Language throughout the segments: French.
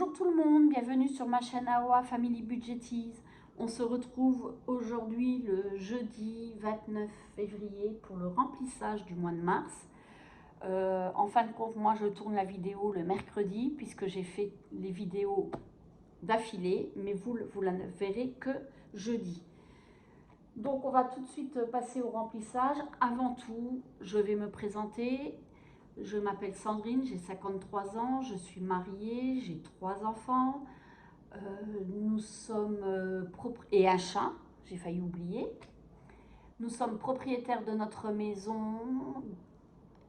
Bonjour tout le monde, bienvenue sur ma chaîne AOA Family Budgetize. On se retrouve aujourd'hui le jeudi 29 février pour le remplissage du mois de mars. En fin de compte, moi je tourne la vidéo le mercredi puisque j'ai fait les vidéos d'affilée, mais vous la verrez que jeudi. Donc on va tout de suite passer au remplissage. Avant tout, je vais me présenter. Je m'appelle Sandrine, j'ai 53 ans, je suis mariée, j'ai 3 enfants. Nous sommes et un chat, j'ai failli oublier. Nous sommes propriétaires de notre maison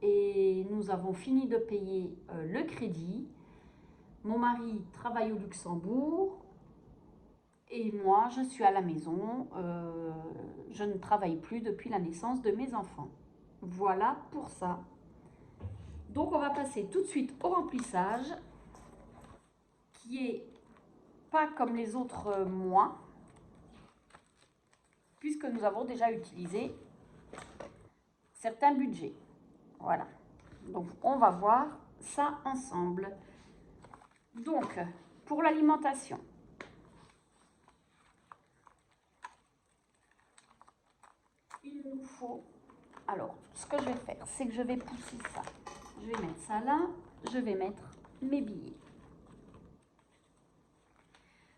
et nous avons fini de payer le crédit. Mon mari travaille au Luxembourg et moi je suis à la maison. Je ne travaille plus depuis la naissance de mes enfants. Voilà pour ça. Donc on va passer tout de suite au remplissage qui est pas comme les autres mois puisque nous avons déjà utilisé certains budgets. Voilà. Donc on va voir ça ensemble. Donc pour l'alimentation, il nous faut... Alors ce que je vais faire, c'est que je vais pousser ça. Je vais mettre ça là, je vais mettre mes billets.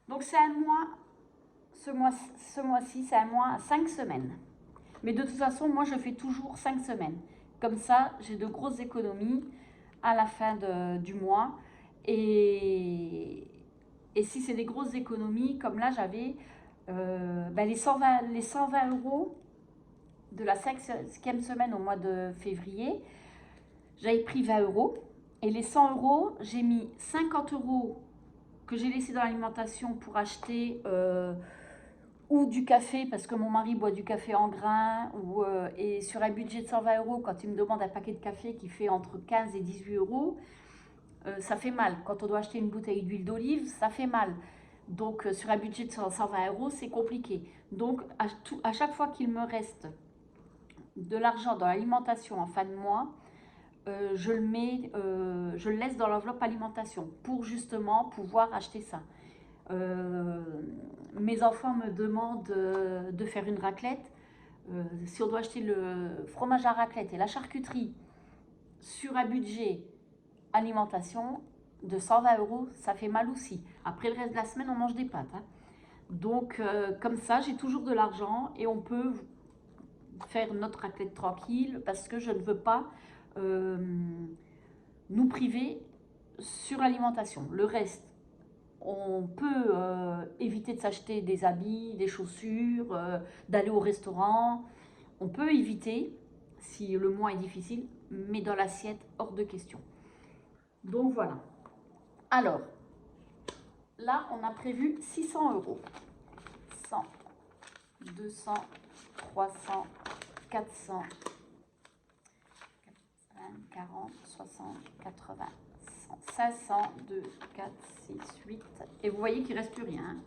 Donc c'est un mois, ce mois-ci, c'est un mois à 5 semaines. Mais de toute façon, moi je fais toujours 5 semaines. Comme ça, j'ai de grosses économies à la fin du mois. Et si c'est des grosses économies, comme là j'avais les 120 euros de la 5e semaine au mois de février, j'avais pris 20 euros. Et les 100 euros, j'ai mis 50 euros que j'ai laissé dans l'alimentation pour acheter ou du café, parce que mon mari boit du café en grains, et sur un budget de 120 euros, quand il me demande un paquet de café qui fait entre 15 et 18 euros, ça fait mal. Quand on doit acheter une bouteille d'huile d'olive, ça fait mal. Donc sur un budget de 120 euros, c'est compliqué. Donc à chaque fois qu'il me reste de l'argent dans l'alimentation en fin de mois, je le laisse dans l'enveloppe alimentation pour justement pouvoir acheter ça. Mes enfants me demandent de faire une raclette. Si on doit acheter le fromage à raclette et la charcuterie sur un budget alimentation de 120 euros, ça fait mal aussi. Après le reste de la semaine, on mange des pâtes. Hein. Donc comme ça, j'ai toujours de l'argent et on peut faire notre raclette tranquille parce que je ne veux pas nous priver sur l'alimentation. Le reste, on peut éviter de s'acheter des habits, des chaussures, d'aller au restaurant. On peut éviter si le mois est difficile, mais dans l'assiette, hors de question. Donc voilà. Alors, là, on a prévu 600 euros. 100, 200, 300, 400, 40, 60, 80, 100, 500, 2, 4, 6, 8. Et vous voyez qu'il ne reste plus rien. Hein.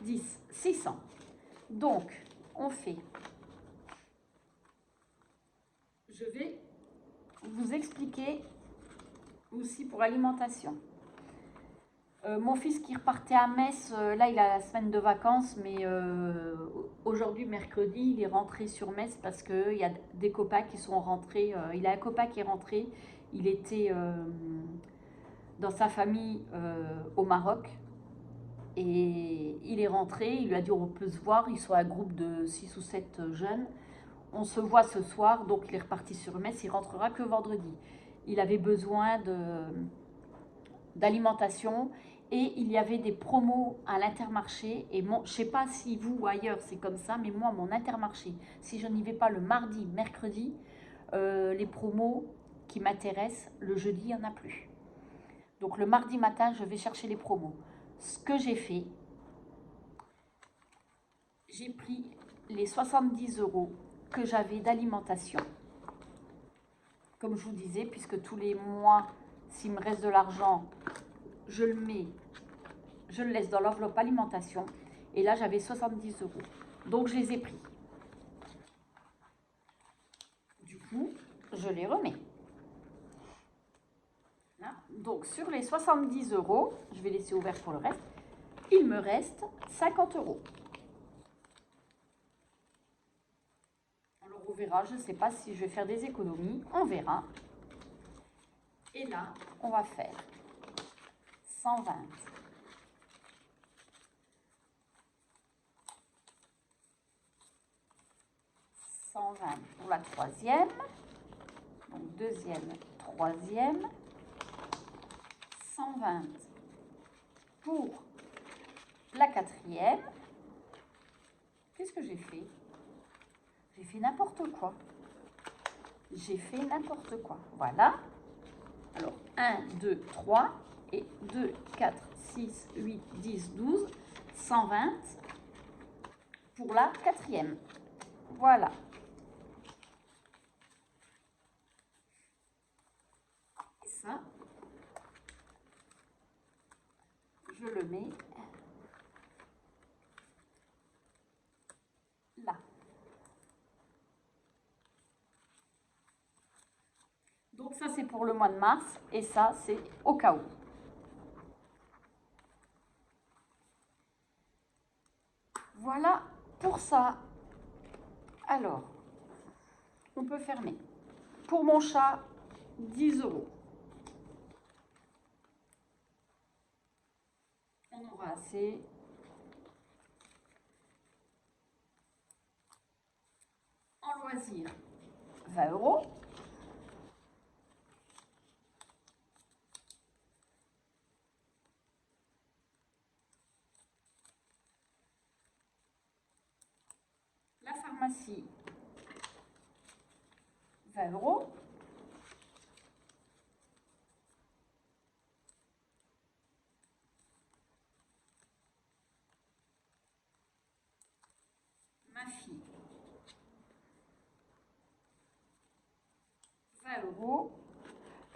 10, 600. Donc, on fait... Je vais vous expliquer aussi pour l'alimentation. Mon fils qui repartait à Metz, là il a la semaine de vacances, mais aujourd'hui, mercredi, il est rentré sur Metz parce qu'il y a des copains qui sont rentrés. Il a un copain qui est rentré, il était dans sa famille au Maroc et il est rentré, il lui a dit on peut se voir, ils sont un groupe de 6 ou 7 jeunes. On se voit ce soir, donc il est reparti sur Metz, il rentrera que vendredi. Il avait besoin d'alimentation et il y avait des promos à l'Intermarché. Et je ne sais pas si vous ou ailleurs c'est comme ça, mais moi, mon Intermarché, si je n'y vais pas le mardi, mercredi, les promos qui m'intéressent, le jeudi, il n'y en a plus. Donc le mardi matin, je vais chercher les promos. Ce que j'ai fait, j'ai pris les 70 euros que j'avais d'alimentation. Comme je vous disais, puisque tous les mois, s'il me reste de l'argent, je le laisse dans l'enveloppe alimentation. Et là, j'avais 70 euros. Donc, je les ai pris. Du coup, je les remets. Là, Donc, sur les 70 euros, je vais laisser ouvert pour le reste, il me reste 50 euros. Alors, on verra, je ne sais pas si je vais faire des économies, on verra. Et là, on va faire 120. 120 pour la troisième, donc deuxième, troisième, 120 pour la quatrième. Qu'est-ce que j'ai fait? J'ai fait n'importe quoi. J'ai fait n'importe quoi. Voilà. Alors, 1, 2, 3 et 2, 4, 6, 8, 10, 12, 120 pour la quatrième. Voilà. Et ça, je le mets là. Donc ça, c'est pour le mois de mars et ça, c'est au cas où. Voilà pour ça. Alors, on peut fermer. Pour mon chat, 10 euros. On aura assez. En loisir, 20 euros. La pharmacie, 20 euros. Ma fille, 20 euros.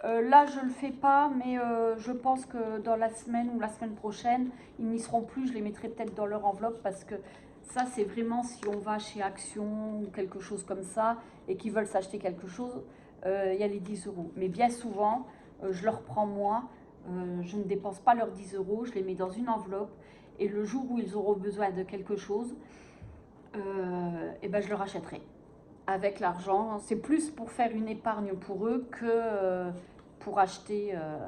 Là, je ne le fais pas, mais je pense que dans la semaine ou la semaine prochaine, ils n'y seront plus. Je les mettrai peut-être dans leur enveloppe parce que ça, c'est vraiment si on va chez Action ou quelque chose comme ça et qu'ils veulent s'acheter quelque chose, il y a les 10 euros. Mais bien souvent, je leur prends moi. Je ne dépense pas leurs 10 euros, je les mets dans une enveloppe et le jour où ils auront besoin de quelque chose, et ben je leur achèterai avec l'argent. C'est plus pour faire une épargne pour eux que pour acheter. Hein.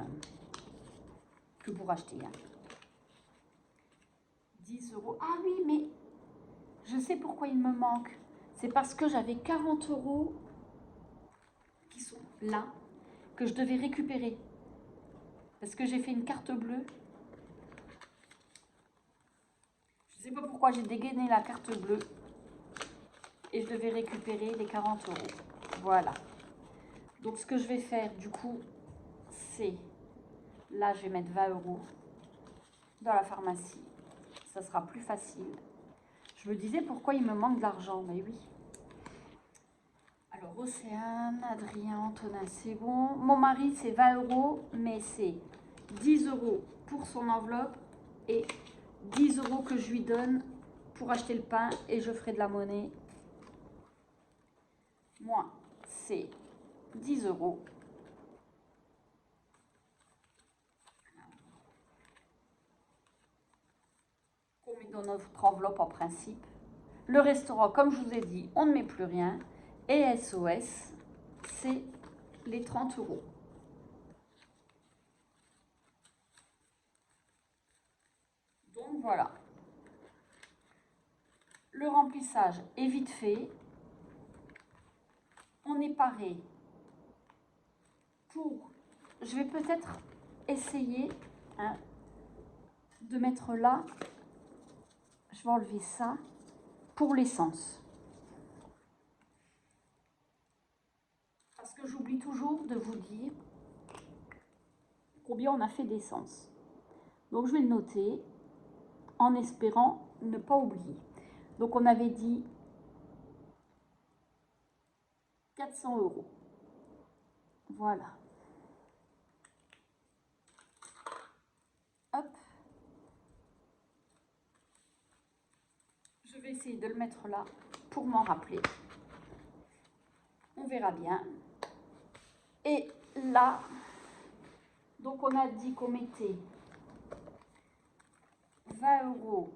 10 euros. Ah oui, mais je sais pourquoi il me manque. C'est parce que j'avais 40 euros qui sont là, que je devais récupérer. Parce que j'ai fait une carte bleue. Je ne sais pas pourquoi j'ai dégainé la carte bleue. Et je devais récupérer les 40 euros. Voilà. Donc ce que je vais faire du coup, c'est... Là, je vais mettre 20 euros dans la pharmacie. Ça sera plus facile. Je me disais pourquoi il me manque de l'argent. Mais oui. Alors, Océane, Adrien, Antonin, c'est bon. Mon mari, c'est 20 euros, mais c'est 10 euros pour son enveloppe et 10 euros que je lui donne pour acheter le pain et je ferai de la monnaie. Moi, c'est 10 euros. Qu'on met dans notre enveloppe en principe. Le restaurant, comme je vous ai dit, on ne met plus rien. Et SOS, c'est les 30 euros. Donc voilà. Le remplissage est vite fait. On est paré pour... Je vais peut-être essayer de mettre là. Je vais enlever ça pour l'essence. Parce que j'oublie toujours de vous dire combien on a fait d'essence. Donc je vais le noter en espérant ne pas oublier. Donc on avait dit 400 euros. Voilà. Hop. Je vais essayer de le mettre là pour m'en rappeler. On verra bien. Et là, Donc on a dit qu'on mettait 20 €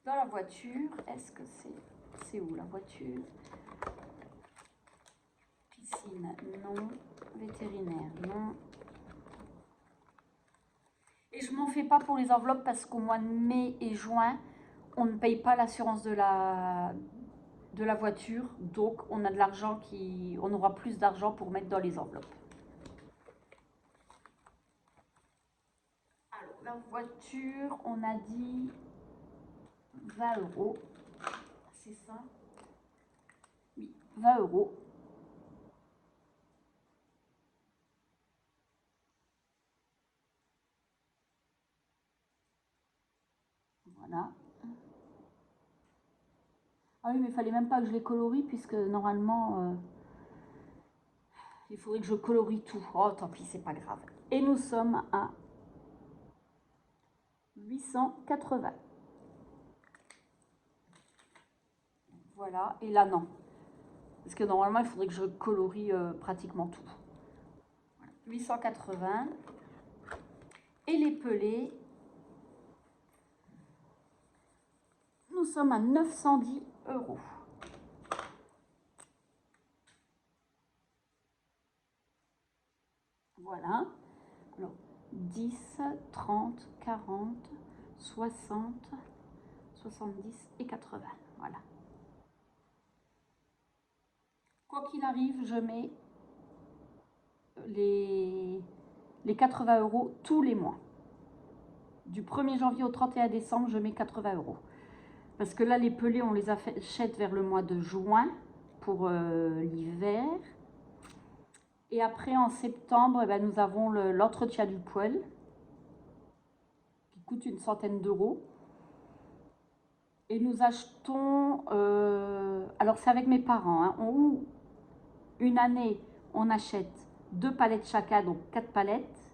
dans la voiture. Est-ce que c'est où la voiture? Piscine, non. Vétérinaire, non. Et je m'en fais pas pour les enveloppes parce qu'au mois de mai et juin, on ne paye pas l'assurance de la voiture. Donc on a de l'argent on aura plus d'argent pour mettre dans les enveloppes. Alors la voiture, on a dit 20 €. C'est ça? Oui, 20 €. Voilà. Ah oui, mais il fallait même pas que je les colorie puisque normalement, il faudrait que je colorie tout. Oh, tant pis, c'est pas grave. Et nous sommes à 880. Voilà, et là non. Parce que normalement, il faudrait que je colorie pratiquement tout. Voilà. 880. Et les pelés, nous sommes à 910 €. Voilà. Alors, 10, 30, 40, 60, 70 et 80. Voilà. Quoi qu'il arrive, je mets les 80 € tous les mois. Du 1er janvier au 31 décembre, je mets 80 €. Parce que là, les pelés, on les achète vers le mois de juin pour l'hiver. Et après, en septembre, eh ben, nous avons l'entretien du poil qui coûte une centaine d'euros. Et nous achetons, alors c'est avec mes parents, hein, une année, on achète 2 palettes chacun, donc 4 palettes.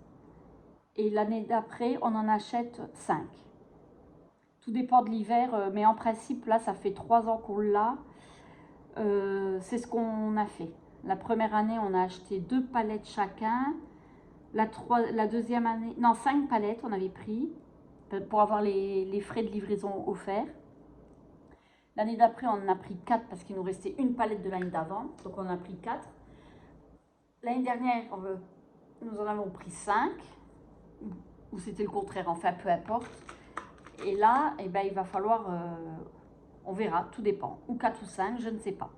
Et l'année d'après, on en achète 5. Tout dépend de l'hiver, mais en principe, là, ça fait 3 ans qu'on l'a. C'est ce qu'on a fait. La première année, on a acheté 2 palettes chacun. La deuxième année, non, 5 palettes, on avait pris pour avoir les frais de livraison offerts. L'année d'après, on en a pris 4 parce qu'il nous restait une palette de l'année d'avant. Donc, on en a pris 4. L'année dernière, nous en avons pris 5. Ou c'était le contraire, enfin, peu importe. Et là, eh ben, il va falloir, on verra, tout dépend. Ou 4 ou 5, je ne sais pas.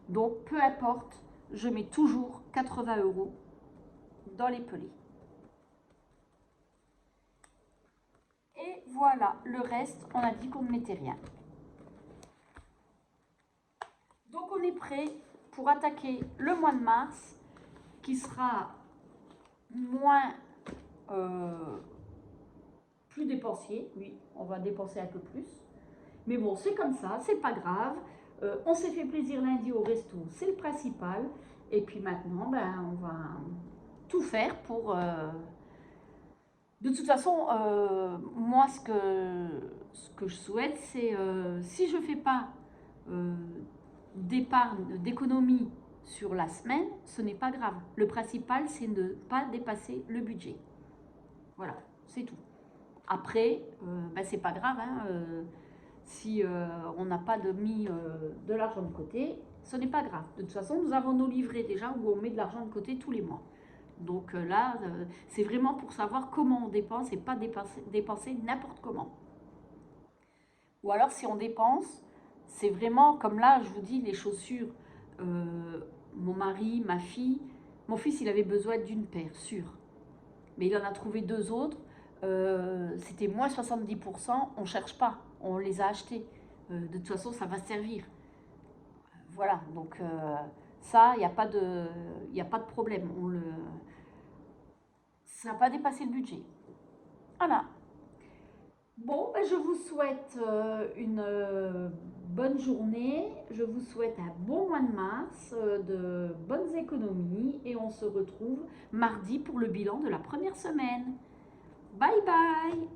Donc, peu importe, je mets toujours 80 € dans les pelés. Et voilà, le reste, on a dit qu'on ne mettait rien. Donc, on est prêt pour attaquer le mois de mars, qui sera moins... plus dépensier. Oui, on va dépenser un peu plus. Mais bon, c'est comme ça, c'est pas grave. On s'est fait plaisir lundi au resto, c'est le principal. Et puis maintenant, ben, on va tout faire pour... De toute façon, moi, ce que je souhaite, c'est si je ne fais pas d'épargne, d'économie sur la semaine, ce n'est pas grave. Le principal, c'est de ne pas dépasser le budget. Voilà, c'est tout. Après, ben, c'est pas grave, hein, si on n'a pas mis de l'argent de côté, ce n'est pas grave. De toute façon, nous avons nos livrets déjà où on met de l'argent de côté tous les mois. Donc là, c'est vraiment pour savoir comment on dépense et pas dépenser n'importe comment. Ou alors, si on dépense, c'est vraiment comme là, je vous dis, les chaussures, mon mari, ma fille, mon fils, il avait besoin d'une paire, sûre. Mais il en a trouvé 2 autres. C'était moins 70%, on ne cherche pas, on les a achetés. De toute façon, ça va servir. Voilà, donc ça, il n'y a pas de problème. Ça n'a pas dépassé le budget. Voilà. Bon, ben, je vous souhaite une bonne journée. Je vous souhaite un bon mois de mars, de bonnes économies. Et on se retrouve mardi pour le bilan de la première semaine. Bye bye!